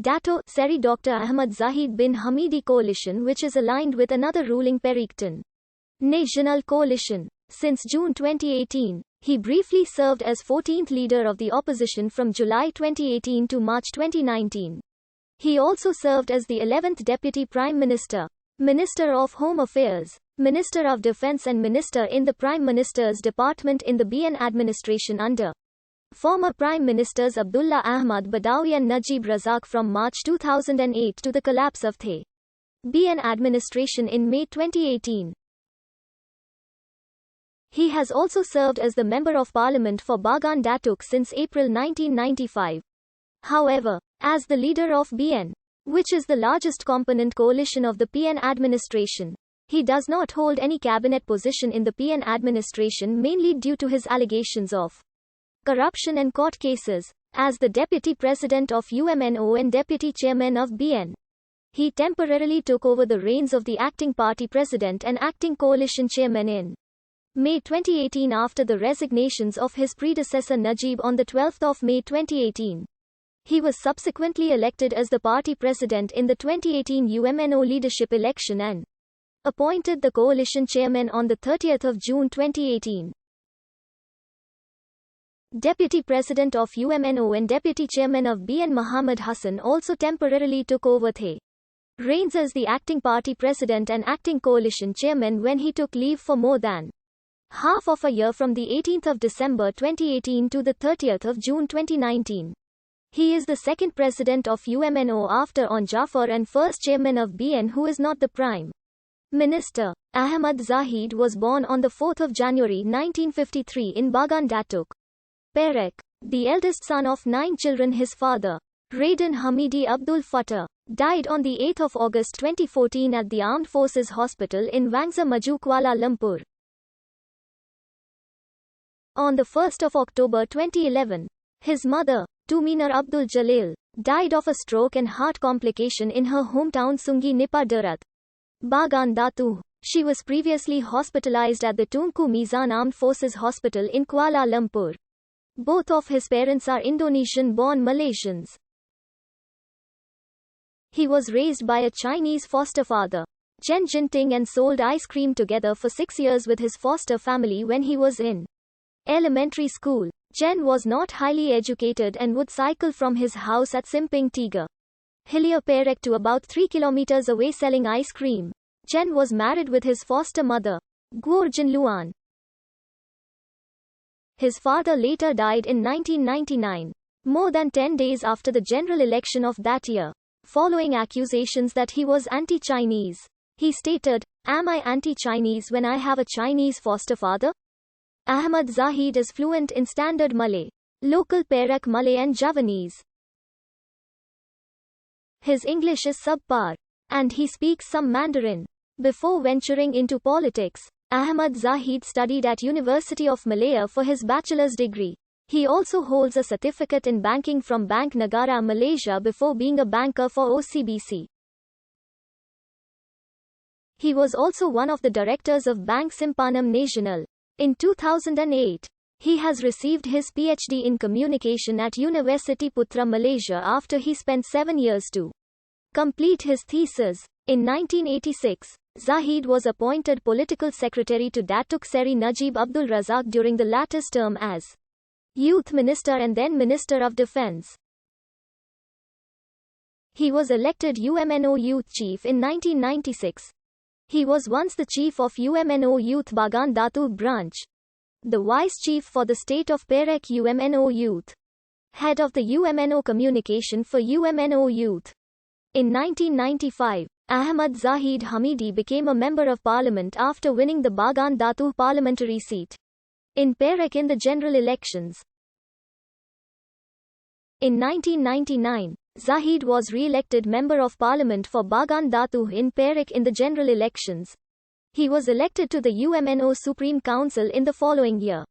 Dato Seri Dr. Ahmad Zahid bin Hamidi coalition, which is aligned with another ruling Periktan National Coalition. Since June 2018, he briefly served as 14th leader of the opposition from July 2018 to March 2019. He also served as the 11th Deputy Prime Minister, Minister of Home Affairs, Minister of Defense and Minister in the Prime Minister's Department in the BN administration under former Prime Ministers Abdullah Ahmad Badawi and Najib Razak from March 2008 to the collapse of the BN administration in May 2018. He has also served as the Member of Parliament for Bagan Datuk since April 1995. However, as the leader of BN, which is the largest component coalition of the PN administration, he does not hold any cabinet position in the PN administration, mainly due to his allegations of corruption and court cases. As the Deputy President of UMNO and Deputy Chairman of BN, he temporarily took over the reins of the acting party president and acting coalition chairman in May 2018 after the resignations of his predecessor Najib on 12 May 2018. He was subsequently elected as the party president in the 2018 UMNO leadership election and appointed the coalition chairman on 30 June 2018. Deputy President of UMNO and Deputy Chairman of BN Muhammad Hassan also temporarily took over the reins as the acting party president and acting coalition chairman when he took leave for more than half of a year from 18 December 2018 to 30 June 2019. He is the second president of UMNO after On Jafar and first chairman of BN who is not the prime minister. Ahmad Zahid was born on 4 January 1953 in Bagan Datuk, Perak, the eldest son of 9 children. His father, Radin Hamidi Abdul Fattah, died on 8 August 2014 at the Armed Forces Hospital in Wangsa Maju, Kuala Lumpur. On 1 October 2011, his mother, Tuminar Abdul Jalil, died of a stroke and heart complication in her hometown Sungi Nipa Darat, Bagan Datu. She was previously hospitalized at the Tunku Mizan Armed Forces Hospital in Kuala Lumpur. Both of his parents are Indonesian-born Malaysians. He was raised by a Chinese foster father, Chen Jinting, and sold ice cream together for 6 years with his foster family when he was in elementary school. Chen was not highly educated and would cycle from his house at Simping Tiga, Hilir Perak to about 3 kilometers away selling ice cream. Chen was married with his foster mother, Guorjin Luan. His father later died in 1999, more than 10 days after the general election of that year, following accusations that he was anti-Chinese. He stated, "Am I anti-Chinese when I have a Chinese foster father?" Ahmad Zahid is fluent in Standard Malay, local Perak Malay and Javanese. His English is subpar, and he speaks some Mandarin. Before venturing into politics, Ahmad Zahid studied at University of Malaya for his bachelor's degree. He also holds a certificate in banking from Bank Negara Malaysia before being a banker for OCBC. He was also one of the directors of Bank Simpanam Nasional. In 2008, he has received his PhD in communication at University Putra Malaysia after he spent 7 years to complete his thesis. In 1986, Zahid was appointed political secretary to Datuk Seri Najib Abdul Razak during the latter's term as Youth Minister and then Minister of Defence. He was elected UMNO Youth Chief in 1996. He was once the chief of UMNO Youth Bagan Datu branch, the vice chief for the state of Perak UMNO Youth, head of the UMNO communication for UMNO Youth. In 1995, Ahmad Zahid Hamidi became a member of parliament after winning the Bagan Datu parliamentary seat in Perak in the general elections. In 1999, Zahid was re-elected Member of Parliament for Bagan Datu in Perak in the general elections. He was elected to the UMNO Supreme Council in the following year.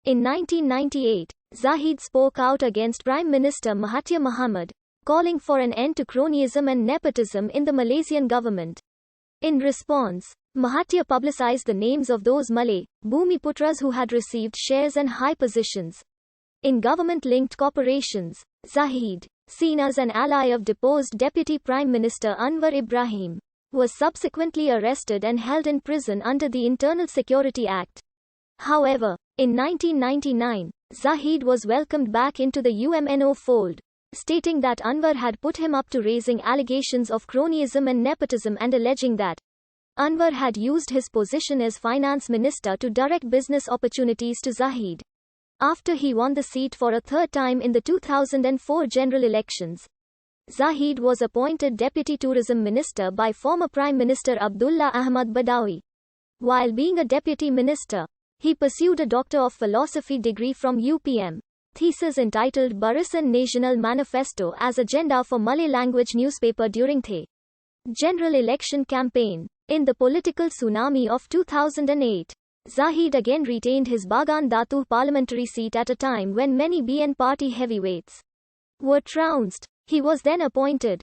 In 1998, Zahid spoke out against Prime Minister Mahathir Mohamad, calling for an end to cronyism and nepotism in the Malaysian government. In response, Mahathir publicized the names of those Malay Bhumiputras who had received shares and high positions in government-linked corporations. Zahid seen as an ally of deposed Deputy Prime Minister Anwar Ibrahim, was subsequently arrested and held in prison under the Internal Security Act. However, in 1999, Zahid was welcomed back into the UMNO fold, stating that Anwar had put him up to raising allegations of cronyism and nepotism and alleging that Anwar had used his position as finance minister to direct business opportunities to Zahid. After he won the seat for a third time in the 2004 general elections, Zahid was appointed Deputy Tourism Minister by former Prime Minister Abdullah Ahmad Badawi. While being a deputy minister, he pursued a Doctor of Philosophy degree from UPM, thesis entitled Barisan Nasional Manifesto as agenda for Malay language newspaper during the general election campaign. In the political tsunami of 2008, Zahid again retained his Bagan Datu parliamentary seat at a time when many BN party heavyweights were trounced. He was then appointed